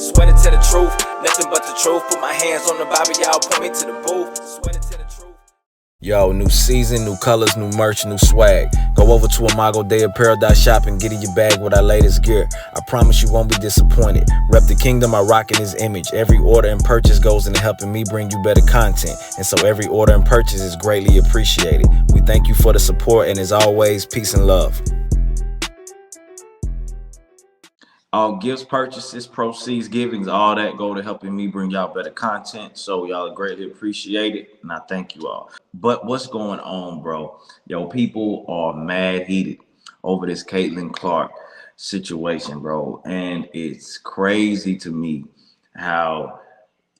Swear to tell the truth, nothing but the truth. Put my hands on the Bible, y'all point me to the booth. Swear to tell the truth. Yo, new season, new colors, new merch, new swag. Go over to Imago Day Apparel Shop and get in your bag with our latest gear. I promise you won't be disappointed. Rep the kingdom, I rock in his image. Every order and purchase goes into helping me bring you better content. And so every order and purchase is greatly appreciated. We thank you for the support, and as always, peace and love. All gifts, purchases, proceeds, givings, all that go to helping me bring y'all better content. So y'all greatly appreciate it, and I thank you all. But what's going on, bro? Yo, people are mad heated over this Caitlin Clark situation, bro. And it's crazy to me how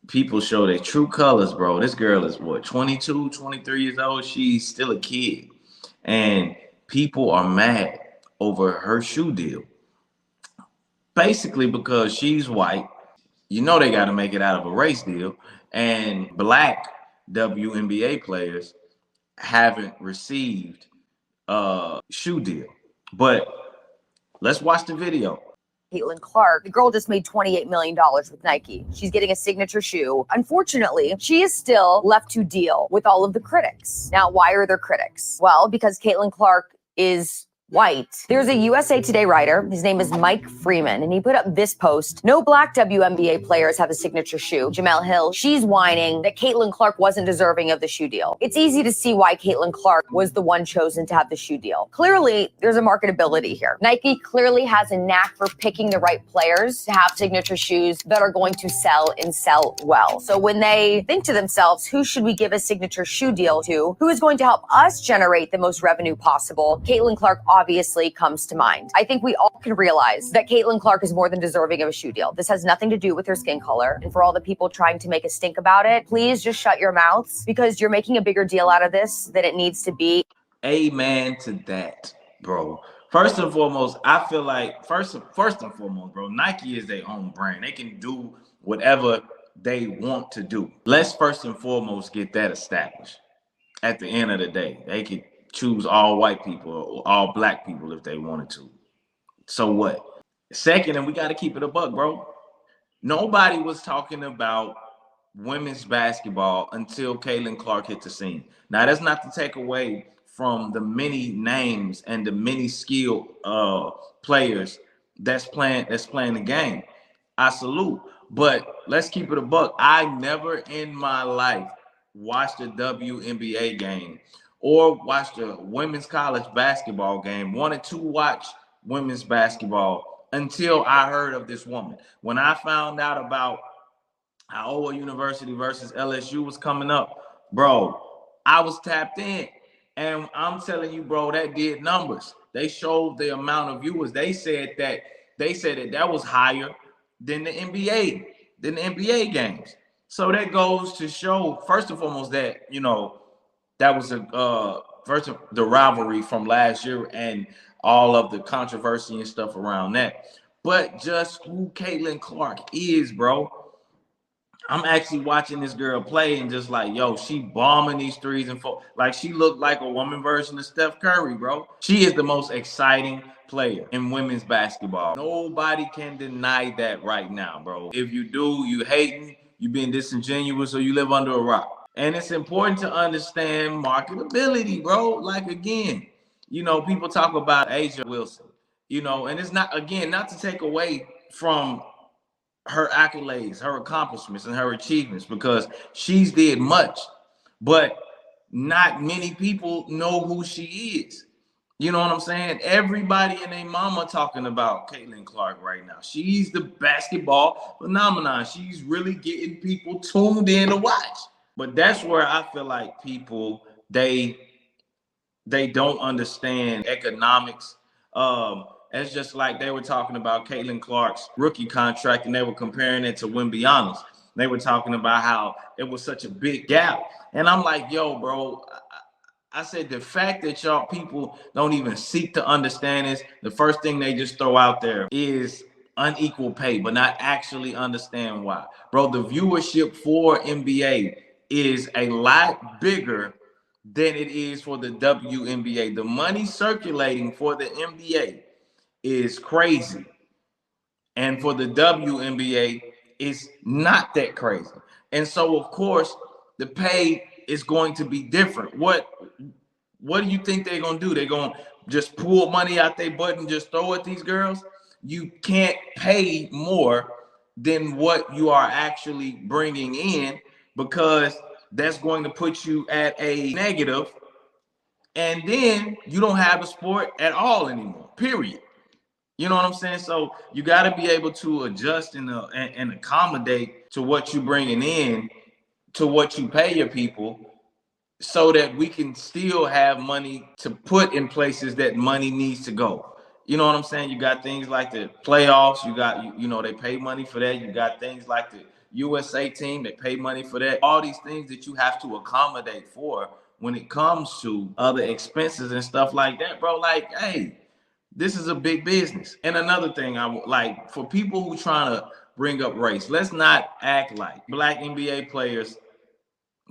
people show their true colors, bro. This girl is what, 22, 23 years old? She's still a kid. And people are mad over her shoe deal. Basically because she's white, you know they got to make it out of a race deal, and black WNBA players haven't received a shoe deal. But let's watch the video. Caitlin Clark, the girl just made $28 million with Nike. She's getting a signature shoe. Unfortunately, she is still left to deal with all of the critics. Now, why are there critics? Well, because Caitlin Clark is white. There's a USA Today writer, his name is Mike Freeman, and he put up this post. No black WNBA players have a signature shoe. Jamel Hill, she's whining that Caitlin Clark wasn't deserving of the shoe deal. It's easy to see why Caitlin Clark was the one chosen to have the shoe deal. Clearly, there's a marketability here. Nike clearly has a knack for picking the right players to have signature shoes that are going to sell and sell well. So when they think to themselves, who should we give a signature shoe deal to? Who is going to help us generate the most revenue possible? Caitlin Clark obviously comes to mind. I think we all can realize that Caitlin Clark is more than deserving of a shoe deal. This has nothing to do with her skin color. And for all the people trying to make a stink about it, please just shut your mouths, because you're making a bigger deal out of this than it needs to be. Amen to that, bro. First and foremost, I feel like first and foremost, bro, Nike is their own brand. They can do whatever they want to do. Let's first and foremost get that established. At the end of the day, they could choose all white people or all black people if they wanted to. So what? Second, and we got to keep it a buck, bro. Nobody was talking about women's basketball until Caitlin Clark hit the scene. Now, that's not to take away from the many names and the many skilled players that's playing the game. I salute. But let's keep it a buck. I never in my life watched a WNBA game or watched a women's college basketball game, wanted to watch women's basketball until I heard of this woman. When I found out about Iowa University versus LSU was coming up, bro, I was tapped in. And I'm telling you, bro, that did numbers. They showed the amount of viewers. They said that was higher than the NBA games. So that goes to show, first and foremost, that, you know, that was first of the rivalry from last year and all of the controversy and stuff around that. But just who Caitlin Clark is, bro. I'm actually watching this girl play and just like, yo, she bombing these threes and four. Like, she looked like a woman version of Steph Curry, bro. She is the most exciting player in women's basketball. Nobody can deny that right now, bro. If you do, you hating, you being disingenuous, or you live under a rock. And it's important to understand marketability, bro. Like, again, you know, people talk about Asia Wilson, you know, and it's not, again, not to take away from her accolades, her accomplishments, and her achievements, because she's did much, but not many people know who she is. You know what I'm saying? Everybody and their mama talking about Caitlin Clark right now. She's the basketball phenomenon. She's really getting people tuned in to watch. But that's where I feel like people, they don't understand economics. It's just like they were talking about Caitlin Clark's rookie contract, and they were comparing it to Wembyana's. They were talking about how it was such a big gap. And I'm like, yo, bro, I said the fact that y'all people don't even seek to understand this, the first thing they just throw out there is unequal pay, but not actually understand why. Bro, the viewership for NBA is a lot bigger than it is for the WNBA. The money circulating for the NBA is crazy. And for the WNBA, is not that crazy. And so, of course, the pay is going to be different. What do you think they're going to do? They're going to just pull money out their butt and just throw at these girls? You can't pay more than what you are actually bringing in, because that's going to put you at a negative, and then you don't have a sport at all anymore, period. You know what I'm saying? So you got to be able to adjust and accommodate to what you're bringing in, to what you pay your people, so that we can still have money to put in places that money needs to go. You know what I'm saying? You got things like the playoffs. You got, you know, they pay money for that. You got things like the USA team that pay money for that. All these things that you have to accommodate for when it comes to other expenses and stuff like that, bro. Like, hey, this is a big business. And another thing, I would like for people who trying to bring up race, let's not act like Black NBA players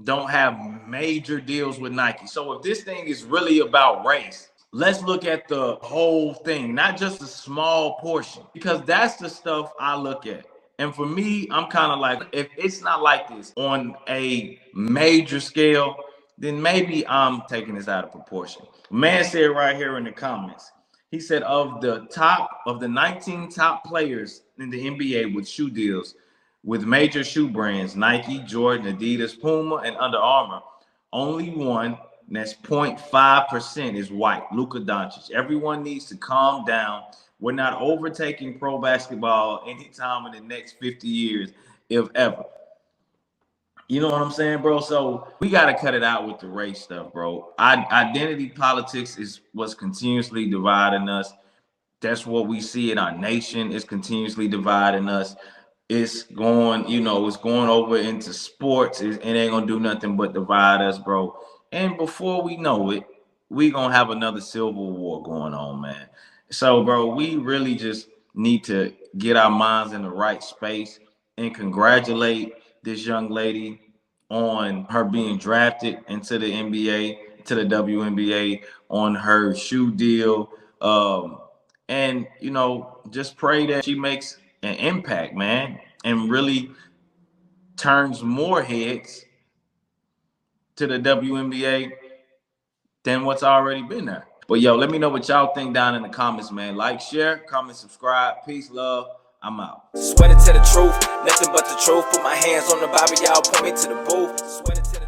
don't have major deals with Nike. So if this thing is really about race, let's look at the whole thing, not just a small portion, because that's the stuff I look at. And for me, I'm kind of like, if it's not like this on a major scale, then maybe I'm taking this out of proportion. Man said right here in the comments, he said of the 19 top players in the NBA with shoe deals with major shoe brands, Nike, Jordan, Adidas, Puma, and Under Armour, only one, and that's 0.5%, is white, Luka Doncic. Everyone needs to calm down. We're not overtaking pro basketball anytime in the next 50 years, if ever. You know what I'm saying, bro? So we got to cut it out with the race stuff, bro. Identity politics is what's continuously dividing us. That's what we see in our nation, is continuously dividing us. It's going, you know, it's going over into sports. It ain't gonna do nothing but divide us, bro. And before we know it, we gonna have another civil war going on, man. So, bro, we really just need to get our minds in the right space and congratulate this young lady on her being drafted into the NBA, to the WNBA, on her shoe deal. And, you know, just pray that she makes an impact, man, and really turns more heads to the WNBA than what's already been there. But yo, let me know what y'all think down in the comments, man. Like, share, comment, subscribe. Peace, love. I'm out. Sweating to the truth, nothing but the truth. Put my hands on the Bible, y'all point me to the booth. Sweating to